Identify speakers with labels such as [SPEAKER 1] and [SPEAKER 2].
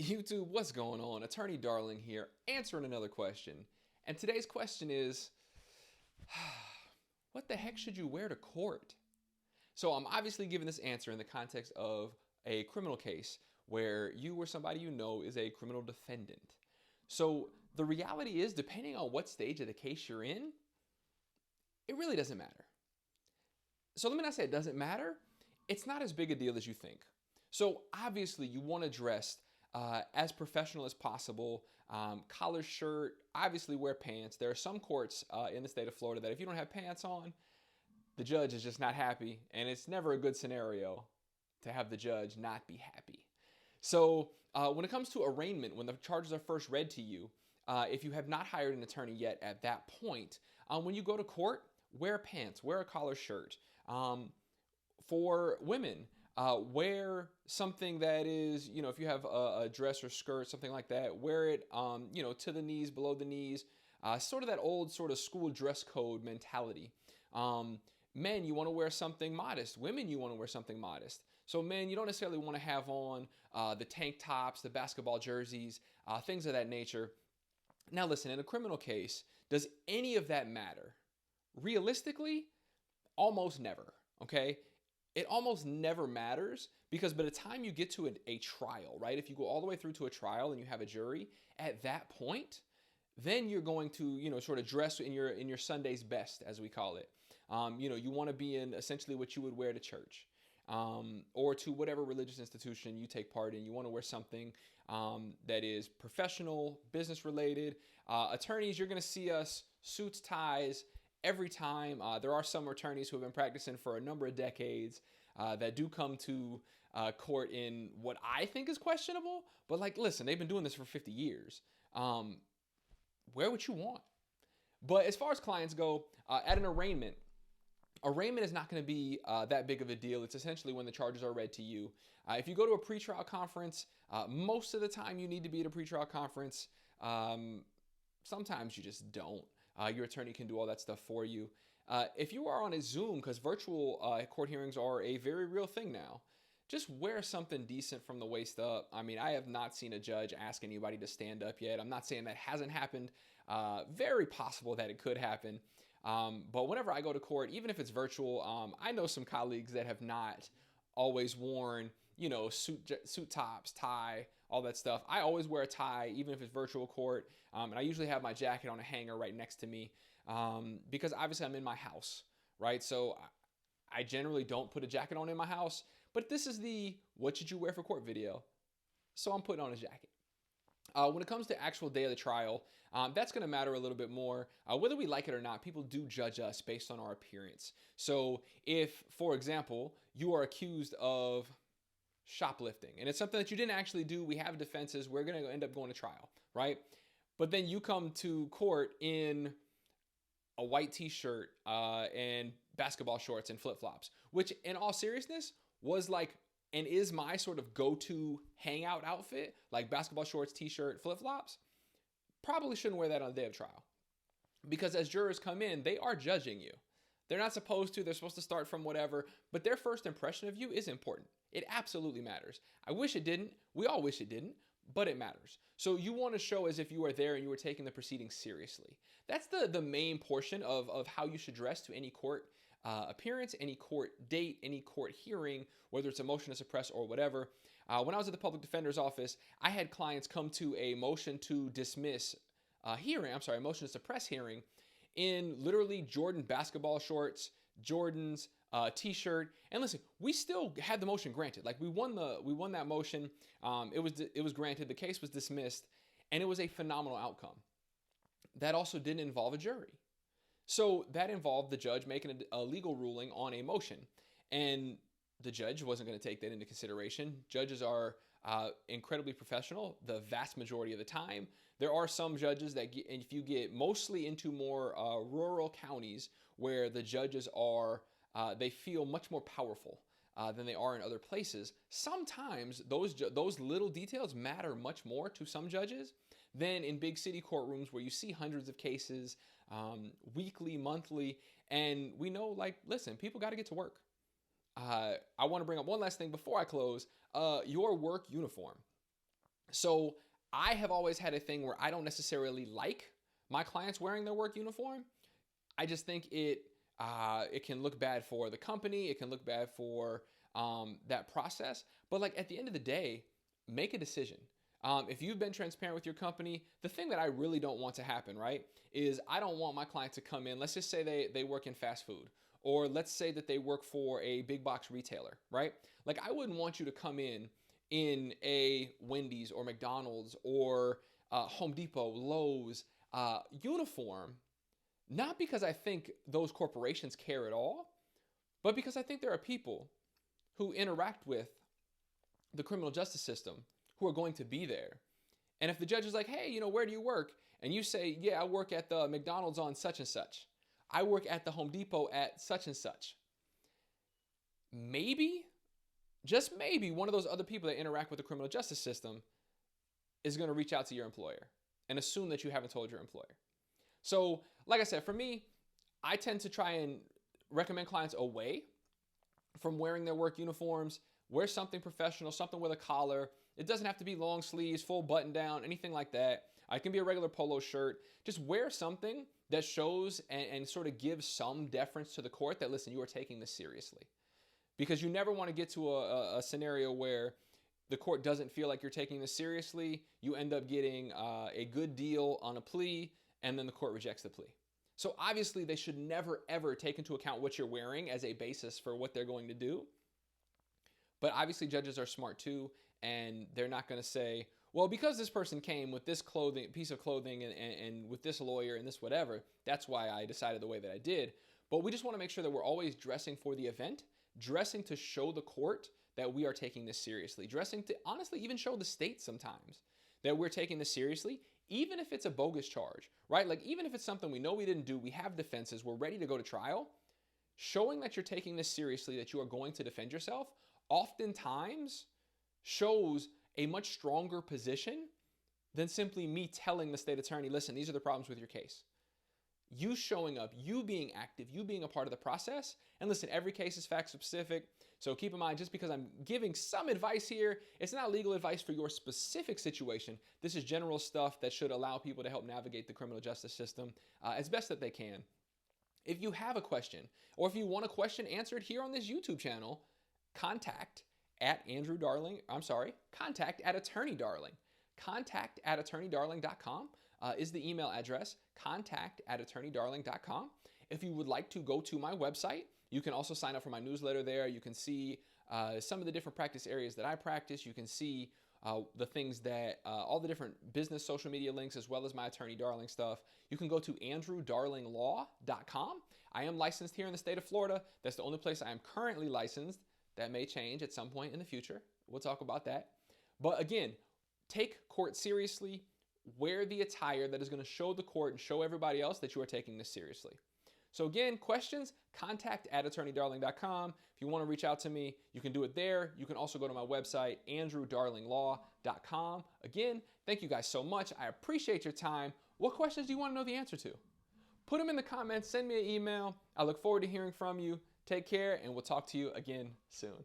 [SPEAKER 1] YouTube, what's going on? Attorney Darling here, answering another question. And today's question is, what the heck should you wear to court? So I'm obviously giving this answer in the context of a criminal case where you or somebody you know is a criminal defendant. So the reality is, depending on what stage of the case you're in, it really doesn't matter. So let me not say it doesn't matter. It's not as big a deal as you think. So obviously you want to dress as professional as possible. Collar shirt, obviously wear pants. There are some courts in the state of Florida that if you don't have pants on, the judge is just not happy. And it's never a good scenario to have the judge not be happy. So when it comes to arraignment, when the charges are first read to you, if you have not hired an attorney yet at that point, when you go to court, wear pants, wear a collar shirt. For women, wear something that is, if you have a dress or skirt, something like that, wear it, to the knees, below the knees, sort of that old sort of school dress code mentality. Men, you want to wear something modest. Women, you want to wear something modest. So men, you don't necessarily want to have on the tank tops, the basketball jerseys, things of that nature. Now listen, in a criminal case, does any of that matter? Realistically, almost never, okay? It almost never matters because by the time you get to a trial, right? If you go all the way through to a trial and you have a jury, at that point, then you're going to, sort of dress in your Sunday's best, as we call it. You want to be in essentially what you would wear to church or to whatever religious institution you take part in. You want to wear something that is professional, business related. Attorneys, you're going to see us suits, ties, every time. There are some attorneys who have been practicing for a number of decades that do come to court in what I think is questionable. But listen, they've been doing this for 50 years. Wear what you want. But as far as clients go, at an arraignment is not going to be that big of a deal. It's essentially when the charges are read to you. If you go to a pretrial conference, most of the time you need to be at a pretrial conference. Sometimes you just don't. Your attorney can do all that stuff for you. If you are on a Zoom, because virtual court hearings are a very real thing now, just wear something decent from the waist up. I mean, I have not seen a judge ask anybody to stand up yet. I'm not saying that hasn't happened. Very possible that it could happen. But whenever I go to court, even if it's virtual, I know some colleagues that have not always worn, suit tops, tie, all that stuff. I always wear a tie, even if it's virtual court. And I usually have my jacket on a hanger right next to me because obviously I'm in my house, right? So I generally don't put a jacket on in my house. But this is the what should you wear for court video. So I'm putting on a jacket. When it comes to actual day of the trial, that's going to matter a little bit more. Whether we like it or not, people do judge us based on our appearance. So if, for example, you are accused of shoplifting and it's something that you didn't actually do, we have defenses, we're going to end up going to trial, right? But then you come to court in a white t-shirt and basketball shorts and flip-flops, which in all seriousness was and is my sort of go-to hangout outfit, like basketball shorts, t-shirt, flip-flops. Probably shouldn't wear that on the day of trial because as jurors come in, they are judging you. They're not supposed to. They're supposed to start from whatever, but their first impression of you is important. It absolutely matters. I wish it didn't. We all wish it didn't, but it matters. So you want to show as if you are there and you were taking the proceedings seriously. That's the main portion of how you should dress to any court appearance, any court date, any court hearing, whether it's a motion to suppress or whatever. When I was at the public defender's office, I had clients come to a motion to dismiss motion to suppress hearing in literally Jordan basketball shorts, Jordans, t-shirt. And listen, we still had the motion granted. We won that motion. It was granted. The case was dismissed, and it was a phenomenal outcome. That also didn't involve a jury. So that involved the judge making a legal ruling on a motion. And the judge wasn't going to take that into consideration. Judges are incredibly professional the vast majority of the time. There are some judges that if you get mostly into more rural counties where the judges are, they feel much more powerful than they are in other places. Sometimes those little details matter much more to some judges than in big city courtrooms where you see hundreds of cases weekly, monthly, and we know, listen, people got to get to work. I want to bring up one last thing before I close. Your work uniform. So I have always had a thing where I don't necessarily like my clients wearing their work uniform. I just think it can look bad for the company. It can look bad for that process. But like at the end of the day, make a decision. If you've been transparent with your company, the thing that I really don't want to happen, right, is I don't want my client to come in. Let's just say they work in fast food, or let's say that they work for a big box retailer, right? Like I wouldn't want you to come in a Wendy's or McDonald's or Home Depot, Lowe's uniform, not because I think those corporations care at all, but because I think there are people who interact with the criminal justice system who are going to be there. And if the judge is like, hey, where do you work? And you say, yeah, I work at the McDonald's on such and such. I work at the Home Depot at such and such. Maybe, just maybe, one of those other people that interact with the criminal justice system is going to reach out to your employer and assume that you haven't told your employer. So, like I said, for me, I tend to try and recommend clients away from wearing their work uniforms. Wear something professional, something with a collar. It doesn't have to be long sleeves, full button down, anything like that. It can be a regular polo shirt. Just wear something that shows and sort of gives some deference to the court that, listen, you are taking this seriously. Because you never want to get to a scenario where the court doesn't feel like you're taking this seriously. You end up getting a good deal on a plea, and then the court rejects the plea. So obviously they should never, ever take into account what you're wearing as a basis for what they're going to do. But obviously judges are smart too, and they're not going to say, well, because this person came with this piece of clothing and with this lawyer and this whatever, that's why I decided the way that I did. But we just want to make sure that we're always dressing for the event, dressing to show the court that we are taking this seriously, dressing to honestly even show the state sometimes that we're taking this seriously, even if it's a bogus charge, right? Like even if it's something we know we didn't do, we have defenses, we're ready to go to trial, showing that you're taking this seriously, that you are going to defend yourself, oftentimes shows a much stronger position than simply me telling the state attorney, listen, these are the problems with your case. You showing up, you being active, you being a part of the process. And listen, every case is fact specific. So keep in mind, just because I'm giving some advice here, it's not legal advice for your specific situation. This is general stuff that should allow people to help navigate the criminal justice system as best that they can. If you have a question, or if you want a question answered here on this YouTube channel, contact at Attorney Darling. Contact at attorneydarling.com is the email address. Contact at attorneydarling.com. If you would like to go to my website, you can also sign up for my newsletter there. You can see some of the different practice areas that I practice. You can see the things that, all the different business social media links, as well as my Attorney Darling stuff. You can go to andrewdarlinglaw.com. I am licensed here in the state of Florida. That's the only place I am currently licensed. That may change at some point in the future. We'll talk about that. But again, take court seriously. Wear the attire that is going to show the court and show everybody else that you are taking this seriously. So again, questions, contact at attorneydarling.com. If you want to reach out to me, you can do it there. You can also go to my website, andrewdarlinglaw.com. Again, thank you guys so much. I appreciate your time. What questions do you want to know the answer to? Put them in the comments. Send me an email. I look forward to hearing from you. Take care, and we'll talk to you again soon.